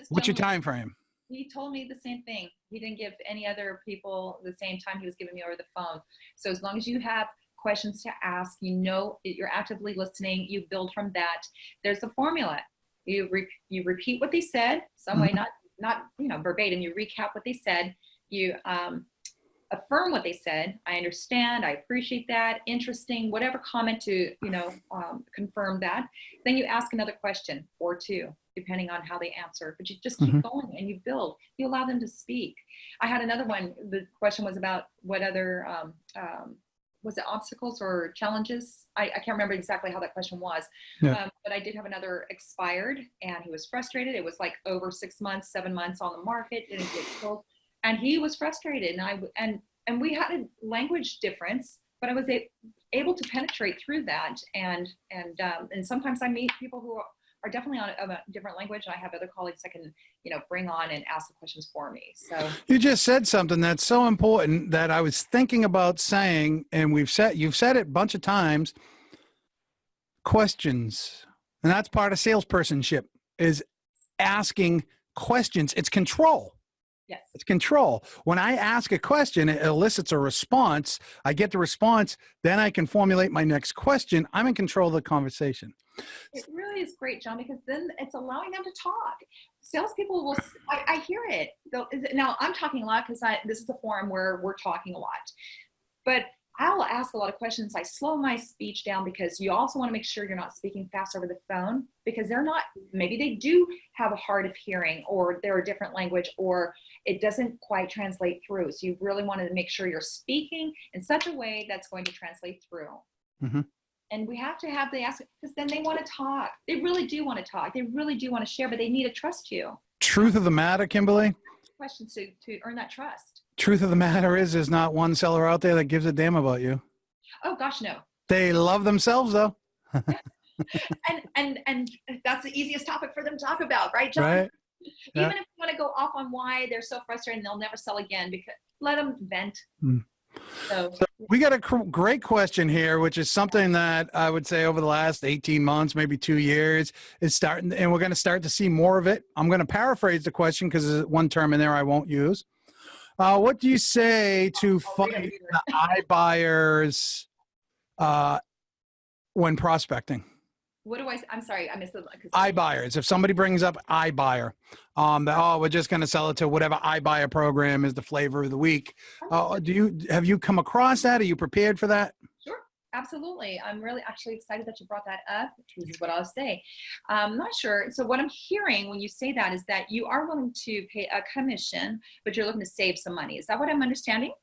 What's your time frame? He told me the same thing. He didn't give any other people the same time he was giving me over the phone. So as long as you have questions to ask, you're actively listening, you build from that. There's a formula. You repeat what they said, some way, not not, verbatim, you recap what they said, you affirm what they said. I understand, I appreciate that, interesting, whatever comment to, confirm that. Then you ask another question or two, depending on how they answer, but you just keep going and you build, you allow them to speak. I had another one. The question was about what other, was it obstacles or challenges? I can't remember exactly how that question was, but I did have another expired and he was frustrated. It was like over 6 months, 7 months on the market, didn't get sold. And he was frustrated, and we had a language difference, but I was able to penetrate through that. And sometimes I meet people who are definitely on a different language, and I have other colleagues that can, bring on and ask the questions for me. So you just said something that's so important that I was thinking about saying, and you've said it a bunch of times. Questions, and that's part of salespersonship, is asking questions. It's control. Yes. It's control. When I ask a question, it elicits a response. I get the response. Then I can formulate my next question. I'm in control of the conversation. It really is great, John, because then it's allowing them to talk. Salespeople will, I hear it. Now, I'm talking a lot because this is a forum where we're talking a lot. But I'll ask a lot of questions. I slow my speech down because you also want to make sure you're not speaking fast over the phone, because maybe they do have a hard of hearing, or they're a different language, or it doesn't quite translate through. So you really want to make sure you're speaking in such a way that's going to translate through. And we have to have the ask, because then they want to talk. They really do want to talk. They really do want to share, but they need to trust you. Truth of the matter, Kimberly. Questions to earn that trust. Truth of the matter is, there's not one seller out there that gives a damn about you. Oh gosh, no. They love themselves though. and that's the easiest topic for them to talk about, right, John? Right. Even if you want to go off on why they're so frustrated and they'll never sell again, because let them vent. So we got a great question here, which is something that I would say over the last 18 months, maybe 2 years, is starting, and we're going to start to see more of it. I'm going to paraphrase the question because there's one term in there I won't use. What do you say to fight the iBuyers when prospecting? What do I'm sorry, I missed the iBuyers. If somebody brings up iBuyer, we're just going to sell it to whatever iBuyer program is the flavor of the week. Have you come across that? Are you prepared for that? Sure, absolutely. I'm really actually excited that you brought that up. This is what I'll say. I'm not sure. So what I'm hearing when you say that is that you are willing to pay a commission, but you're looking to save some money. Is that what I'm understanding?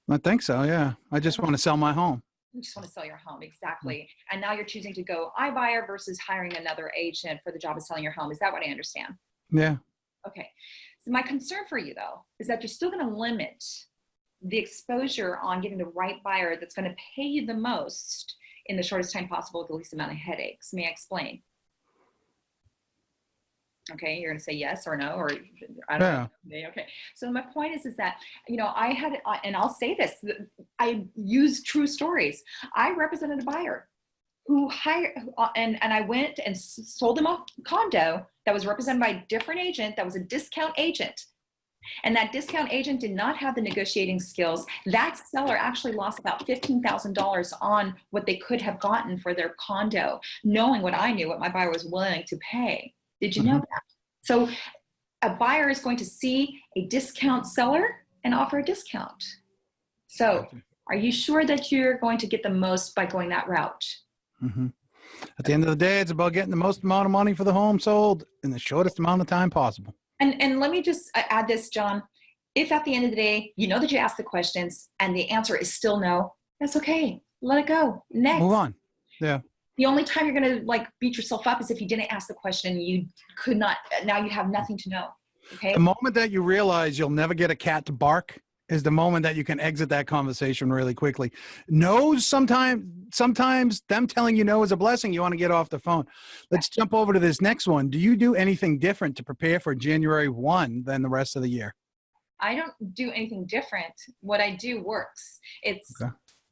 I think so, yeah. I just want to sell my home. You just want to sell your home, exactly. And now you're choosing to go iBuyer versus hiring another agent for the job of selling your home. Is that what I understand? Yeah. Okay. So my concern for you, though, is that you're still going to limit the exposure on getting the right buyer that's going to pay you the most in the shortest time possible with the least amount of headaches. May I explain? Okay, you're going to say yes or no, or I don't know. Okay, so my point is that, I had, and I'll say this, I use true stories. I represented a buyer who hired, and I went and sold them a condo that was represented by a different agent that was a discount agent. And that discount agent did not have the negotiating skills. That seller actually lost about $15,000 on what they could have gotten for their condo, knowing what I knew, what my buyer was willing to pay. Did you know that? So a buyer is going to see a discount seller and offer a discount. So are you sure that you're going to get the most by going that route? At the end of the day, it's about getting the most amount of money for the home sold in the shortest amount of time possible. And let me just add this, John. If at the end of the day, you know that you asked the questions and the answer is still no, that's okay. Let it go. Next. Move on. Yeah. The only time you're going to beat yourself up is if you didn't ask the question, you could not, now you have nothing to know. Okay. The moment that you realize you'll never get a cat to bark is the moment that you can exit that conversation really quickly. No's sometimes them telling you no is a blessing. You want to get off the phone. Let's jump over to this next one. Do you do anything different to prepare for January 1 than the rest of the year? I don't do anything different. What I do works. It's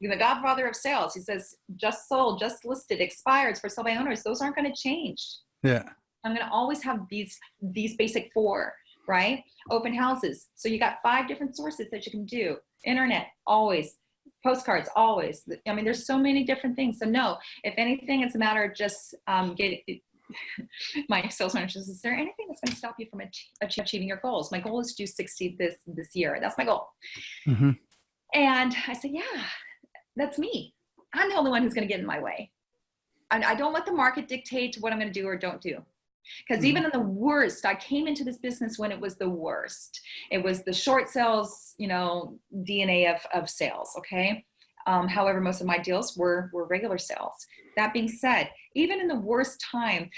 the godfather of sales. He says, just sold, just listed, expireds for sale by owners. Those aren't going to change. Yeah. I'm going to always have these basic 4, right? Open houses. So you got 5 different sources that you can do. Internet, always. Postcards, always. I mean, there's so many different things. So no, if anything, it's a matter of just my sales manager says, is there anything that's going to stop you from achieving your goals? My goal is to do 60 this year. That's my goal. Mm-hmm. And I said, yeah, that's me. I'm the only one who's going to get in my way. I don't let the market dictate what I'm going to do or don't do. Because even in the worst, I came into this business when it was the worst. It was the short sales, DNA of sales. Okay. However, most of my deals were regular sales. That being said, even in the worst time,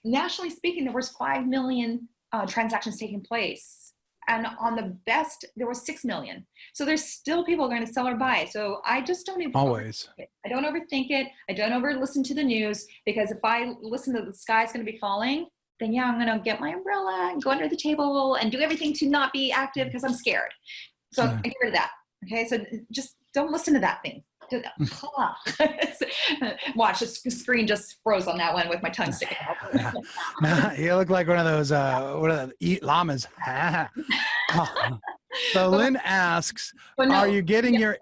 nationally speaking, there was 5 million transactions taking place. And on the best, there was 6 million. So there's still people going to sell or buy. So I just don't even always. I don't overthink it. I don't over listen to the news, because if I listen to the sky's going to be falling, then yeah, I'm going to get my umbrella and go under the table and do everything to not be active because I'm scared. So I get rid of that. Okay. So just don't listen to that thing. Watch, the screen just froze on that one with my tongue sticking out. You look like one of those llamas. So Lynn asks, are you getting your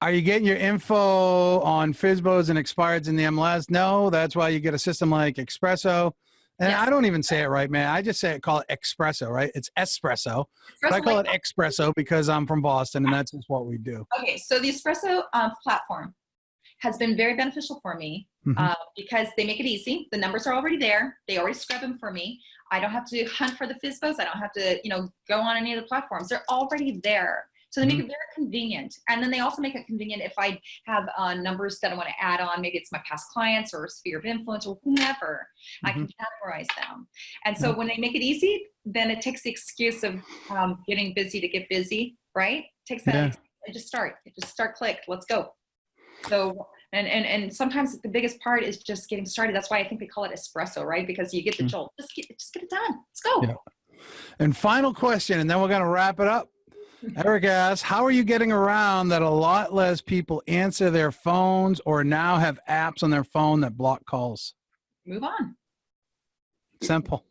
info on FSBOs and Expireds in the MLS? No, that's why you get a system like Espresso. And I don't even say it right, man. I just call it espresso, right? It's espresso. But I call it espresso because I'm from Boston, and that's just what we do. Okay, so the espresso platform has been very beneficial for me because they make it easy. The numbers are already there. They already scrub them for me. I don't have to hunt for the FSBOs. I don't have to, go on any of the platforms. They're already there. So they make it very convenient. And then they also make it convenient if I have numbers that I want to add on. Maybe it's my past clients or sphere of influence or whomever. I can categorize them. And so when they make it easy, then it takes the excuse of getting busy to get busy, right? Takes that and just start. Click. Let's go. So and sometimes the biggest part is just getting started. That's why I think they call it espresso, right? Because you get the jolt. Just get it done. Let's go. Yeah. And final question, and then we're going to wrap it up. Erica asks, how are you getting around that a lot less people answer their phones or now have apps on their phone that block calls? Move on. Simple.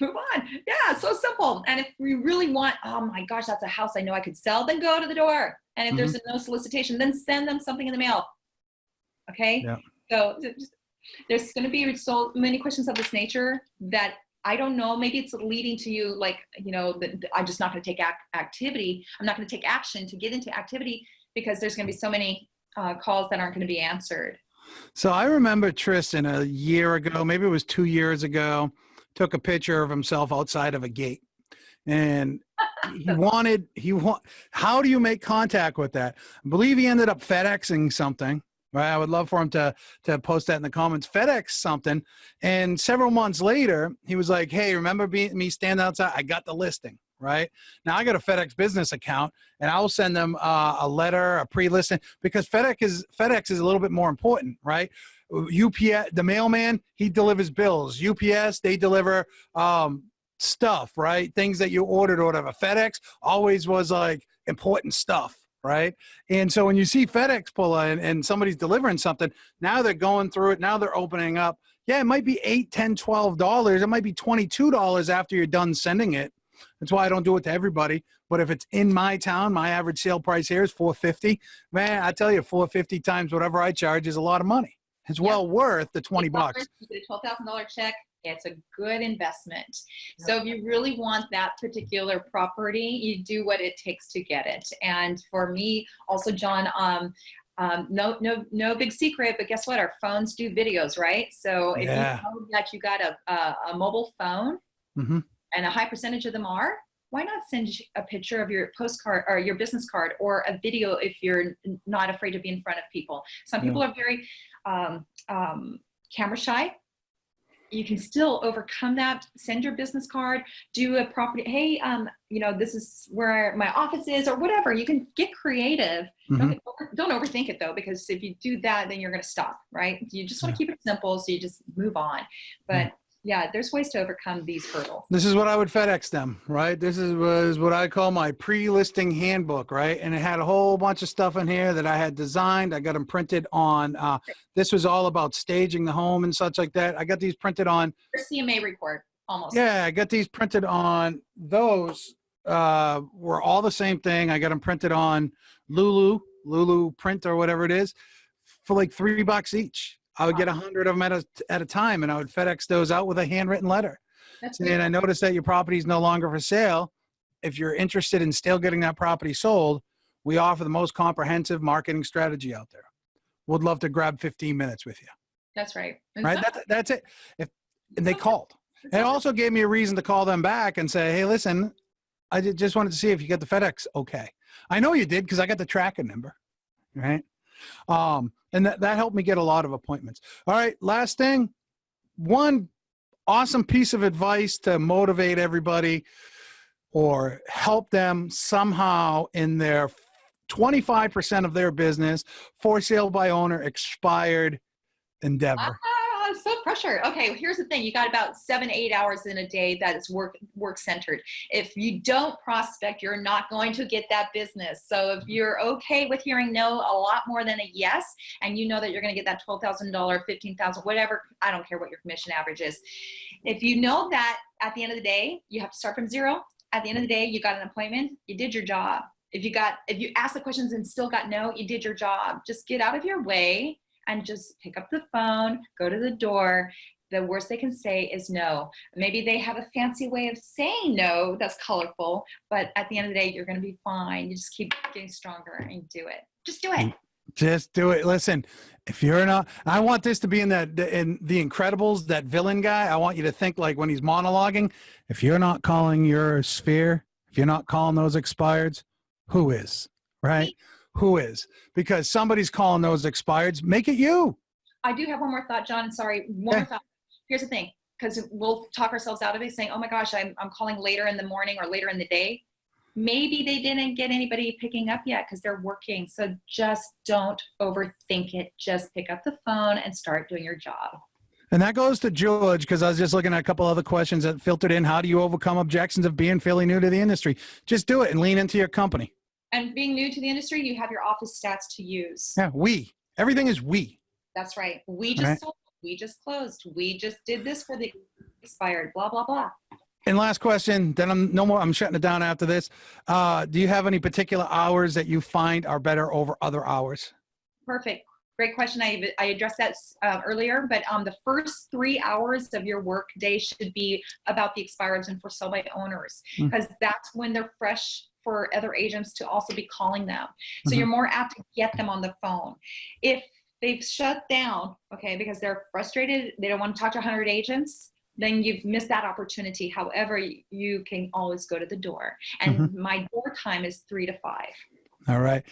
Move on. Yeah, so simple. And if we really want, oh my gosh, that's a house I know I could sell, then go to the door. And if there's no solicitation, then send them something in the mail. Okay? Yeah. So there's going to be so many questions of this nature that I don't know, maybe it's leading to you like, I'm just not going to take activity. I'm not going to take action to get into activity because there's going to be so many calls that aren't going to be answered. So I remember Tristan a year ago, maybe it was 2 years ago, took a picture of himself outside of a gate. And how do you make contact with that? I believe he ended up FedExing something. Right, I would love for him to post that in the comments. FedEx something, and several months later, he was like, "Hey, remember me standing outside? I got the listing." Right now, I got a FedEx business account, and I will send them a letter, a pre-listing, because FedEx is a little bit more important, right? UPS, the mailman, he delivers bills. UPS, they deliver stuff, right? Things that you ordered or whatever. FedEx always was like important stuff. Right. And so when you see FedEx pull in and somebody's delivering something, now they're going through it. Now they're opening up. Yeah, it might be $8, $10, $12. It might be $22 after you're done sending it. That's why I don't do it to everybody. But if it's in my town, my average sale price here is $450. Man, I tell you, $450 times whatever I charge is a lot of money. It's well worth the $20. You get a $12,000 check. It's a good investment. So if you really want that particular property, you do what it takes to get it. And for me, also, John, no big secret, but guess what? Our phones do videos, right? So if you know that you got a mobile phone, and a high percentage of them are, why not send a picture of your postcard or your business card or a video if you're not afraid to be in front of people? Some people are very camera shy. You can still overcome that. Send your business card, do a property. Hey, this is where my office is, or whatever. You can get creative. Don't overthink it though, because if you do that, then you're going to stop, right? You just want to keep it simple, so you just move on. But yeah, there's ways to overcome these hurdles. This is what I would FedEx them, right? This was what I call my pre-listing handbook, right? And it had a whole bunch of stuff in here that I had designed. I got them printed on. This was all about staging the home and such like that. I got these printed on. Your CMA report, almost. Yeah, I got these printed on. Those were all the same thing. I got them printed on Lulu print or whatever it is for like $3 each. I would get 100 of them at a time, and I would FedEx those out with a handwritten letter. That's And I noticed that your property is no longer for sale. If you're interested in still getting that property sold, we offer the most comprehensive marketing strategy out there. Would love to grab 15 minutes with you. That's right. Right? That's it. And they called. It also gave me a reason to call them back and say, hey, listen, I just wanted to see if you got the FedEx okay. I know you did because I got the tracking number, right? And that helped me get a lot of appointments. All right, last thing, one awesome piece of advice to motivate everybody or help them somehow in their 25% of their business, for sale by owner, expired endeavor. So pressure. Okay, here's the thing. You got about 7-8 hours in a day that is work centered. If you don't prospect, you're not going to get that business. So if you're okay with hearing no a lot more than a yes, and you know that you're going to get that $12,000, $15,000, whatever, I don't care what your commission average is. If you know that at the end of the day, you have to start from zero. At the end of the day, you got an appointment, you did your job. If you asked the questions and still got no, you did your job. Just get out of your way and just pick up the phone, go to the door. The worst they can say is no. Maybe they have a fancy way of saying no that's colorful, but at the end of the day, you're going to be fine. You just keep getting stronger and do it. Just do it. Just do it. Listen, if you're not, I want this to be in The Incredibles, that villain guy. I want you to think like when he's monologuing, if you're not calling your sphere, if you're not calling those expireds, who is, right? Who is? Because somebody's calling those expireds. Make it you. I do have one more thought, John. Sorry, one more thought. Here's the thing, because we'll talk ourselves out of it saying, oh my gosh, I'm calling later in the morning or later in the day. Maybe they didn't get anybody picking up yet because they're working. So just don't overthink it. Just pick up the phone and start doing your job. And that goes to George, because I was just looking at a couple other questions that filtered in. How do you overcome objections of being fairly new to the industry? Just do it and lean into your company. And being new to the industry, you have your office stats to use. Yeah, everything is we. That's right. We just sold, we just closed, we just did this for the expired, blah, blah, blah. And last question, then I'm shutting it down after this. Do you have any particular hours that you find are better over other hours? Perfect. Great question. I addressed that earlier, but the first 3 hours of your work day should be about the expireds and for sale by owners, because that's when they're fresh for other agents to also be calling them. So you're more apt to get them on the phone. If they've shut down, okay, because they're frustrated, they don't want to talk to 100 agents, then you've missed that opportunity. However, you can always go to the door. And my door time is 3 to 5. All right.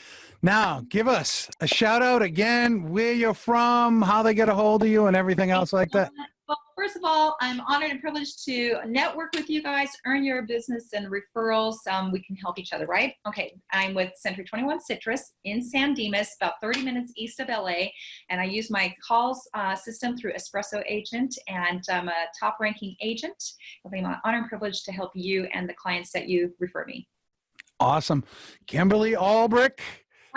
Now, give us a shout out again, where you're from, how they get a hold of you, and everything else like that. Well, first of all, I'm honored and privileged to network with you guys, earn your business and referrals. We can help each other, right? Okay, I'm with Century 21 Citrus in San Dimas, about 30 minutes east of LA, and I use my calls system through Espresso Agent, and I'm a top-ranking agent. I'm honored and privileged to help you and the clients that you refer me. Awesome. Kimberly Olbrich,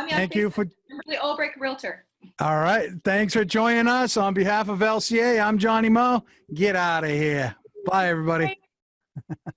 thank you for... Kimberly Olbrich, Realtor. All right. Thanks for joining us. On behalf of LCA, I'm Johnny Moe. Get out of here. Bye, everybody. Bye.